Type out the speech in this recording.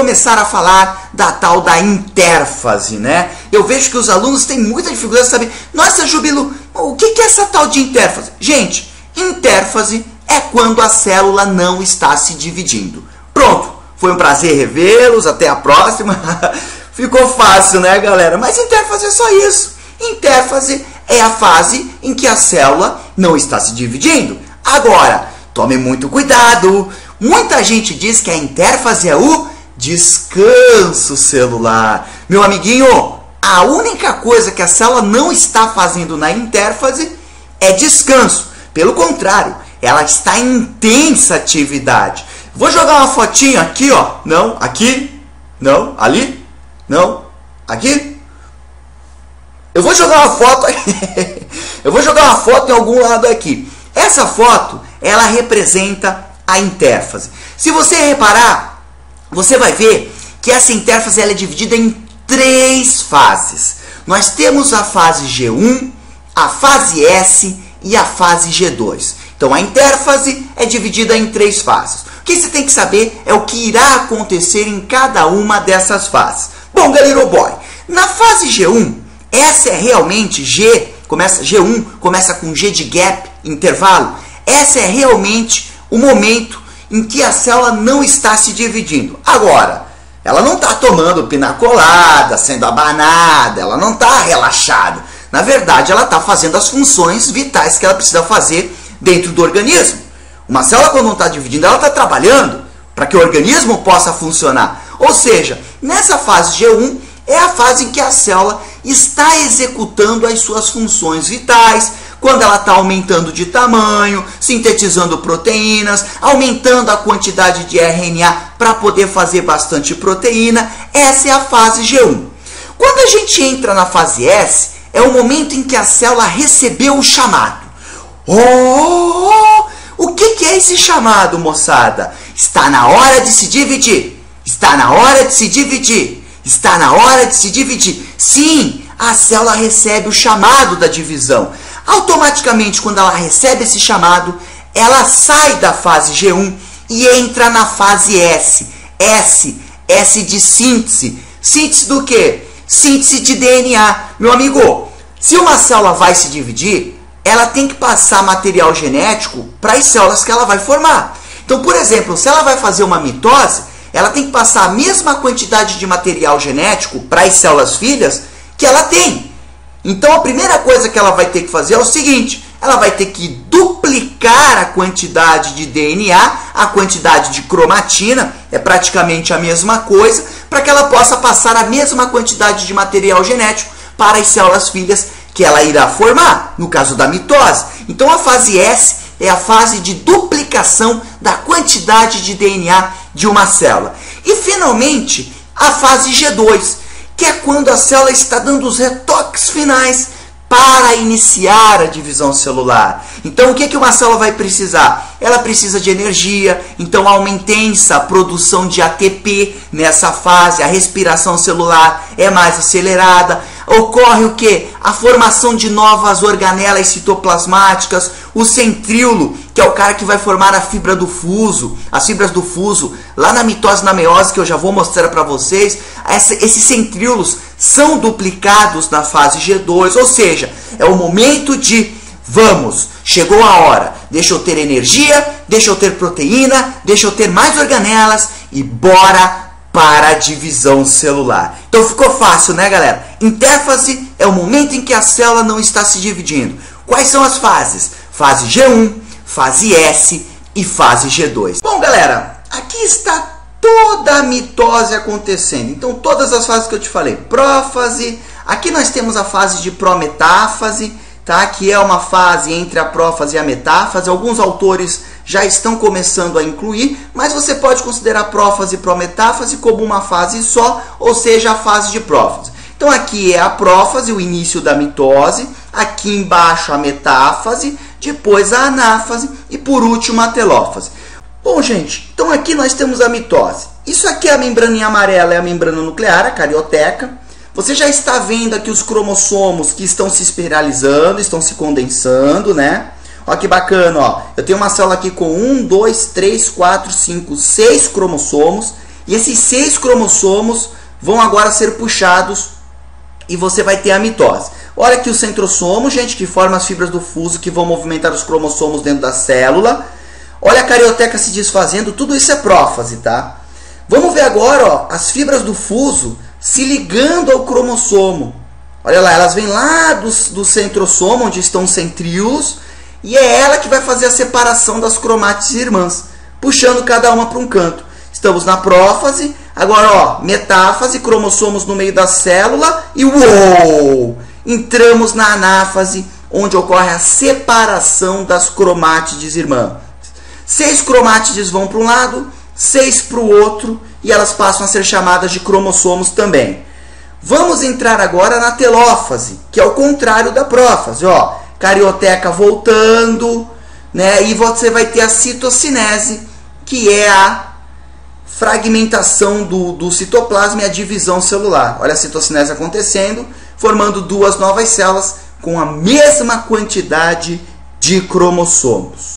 começar a falar da tal da intérfase, né? Eu vejo que os alunos têm muita dificuldade de saber, nossa, Júbilo, o que é essa tal de intérfase? Gente, intérfase é quando a célula não está se dividindo. Pronto, foi um prazer revê-los, até a próxima. Ficou fácil, né, galera? Mas intérfase é só isso. Intérfase é a fase em que a célula não está se dividindo. Agora, tome muito cuidado. Muita gente diz que a intérfase é o descanso celular. Meu amiguinho, a única coisa que a célula não está fazendo na intérfase é descanso. Pelo contrário, ela está em intensa atividade. Vou jogar uma fotinha aqui, ó. Não, aqui. Não, ali. Não, aqui. Eu vou jogar uma foto aqui. Eu vou jogar uma foto em algum lado aqui. Essa foto, ela representa a intérfase. Se você reparar, você vai ver que essa intérfase ela é dividida em 3 fases. Nós temos a fase G1, a fase S e a fase G2. Então a intérfase é dividida em 3 fases. O que você tem que saber é o que irá acontecer em cada uma dessas fases. Bom, galera, boy, na fase G1, essa é realmente G1 começa com G de gap, intervalo. Essa é realmente o momento em que a célula não está se dividindo. Agora, ela não está tomando pinacolada, sendo abanada, ela não está relaxada. Na verdade, ela está fazendo as funções vitais que ela precisa fazer dentro do organismo. Uma célula, quando não está dividindo, ela está trabalhando para que o organismo possa funcionar. Ou seja, nessa fase G1 é a fase em que a célula está executando as suas funções vitais, quando ela está aumentando de tamanho, sintetizando proteínas, aumentando a quantidade de RNA para poder fazer bastante proteína. Essa é a fase G1. Quando a gente entra na fase S, é o momento em que a célula recebeu o chamado. O que é esse chamado, moçada? Está na hora de se dividir. Está na hora de se dividir. Está na hora de se dividir. Sim, a célula recebe o chamado da divisão. Automaticamente, quando ela recebe esse chamado, ela sai da fase G1 e entra na fase S. S de síntese. Síntese do quê? Síntese de DNA. Meu amigo, se uma célula vai se dividir, ela tem que passar material genético para as células que ela vai formar. Então, por exemplo, se ela vai fazer uma mitose, ela tem que passar a mesma quantidade de material genético para as células filhas que ela tem. Então, a primeira coisa que ela vai ter que fazer é o seguinte: ela vai ter que duplicar a quantidade de DNA, a quantidade de cromatina, é praticamente a mesma coisa, para que ela possa passar a mesma quantidade de material genético para as células filhas que ela irá formar, no caso da mitose. Então, a fase S é a fase de duplicação da quantidade de DNA de uma célula. E, finalmente, a fase G2, que é quando a célula está dando os retoques finais para iniciar a divisão celular. Então, o que uma célula vai precisar? Ela precisa de energia, então há uma intensa produção de ATP nessa fase, a respiração celular é mais acelerada. Ocorre o que? A formação de novas organelas citoplasmáticas, o centríolo, que é o cara que vai formar a fibra do fuso, as fibras do fuso, lá na mitose e na meiose, que eu já vou mostrar para vocês. Esses centríolos são duplicados na fase G2, ou seja, é o momento de, vamos, chegou a hora, deixa eu ter energia, deixa eu ter proteína, deixa eu ter mais organelas e bora para a divisão celular. Então ficou fácil, né, galera? Intérfase é o momento em que a célula não está se dividindo. Quais são as fases? Fase G1, fase S e fase G2. Bom, galera, aqui está toda a mitose acontecendo. Então, todas as fases que eu te falei. Prófase, aqui nós temos a fase de prometáfase, tá? Que é uma fase entre a prófase e a metáfase. Alguns autores já estão começando a incluir, mas você pode considerar prófase e prometáfase como uma fase só, ou seja, a fase de prófase. Então aqui é a prófase, o início da mitose, aqui embaixo a metáfase, depois a anáfase e por último a telófase. Bom, gente, então aqui nós temos a mitose. Isso aqui é a membraninha amarela, é a membrana nuclear, a carioteca. Você já está vendo aqui os cromossomos que estão se espiralizando, estão se condensando, né? Olha que bacana, ó. Eu tenho uma célula aqui com 1, 2, 3, 4, 5, 6 cromossomos E esses 6 cromossomos vão agora ser puxados e você vai ter a mitose. Olha aqui o centrossomo, gente, que forma as fibras do fuso que vão movimentar os cromossomos dentro da célula. Olha a carioteca se desfazendo, tudo isso é prófase, tá? Vamos ver agora, ó, as fibras do fuso se ligando ao cromossomo. Olha lá, elas vêm lá do centrossomo, onde estão os centríolos, e é ela que vai fazer a separação das cromátides irmãs, puxando cada uma para um canto. Estamos na prófase, agora ó, metáfase, cromossomos no meio da célula, e uou! Entramos na anáfase, onde ocorre a separação das cromátides irmãs. 6 cromátides vão para um lado, 6 para o outro, e elas passam a ser chamadas de cromossomos também. Vamos entrar agora na telófase, que é o contrário da prófase. Ó, carioteca voltando, né? E você vai ter a citocinese, que é a fragmentação do citoplasma e a divisão celular. Olha a citocinese acontecendo, formando 2 novas células com a mesma quantidade de cromossomos.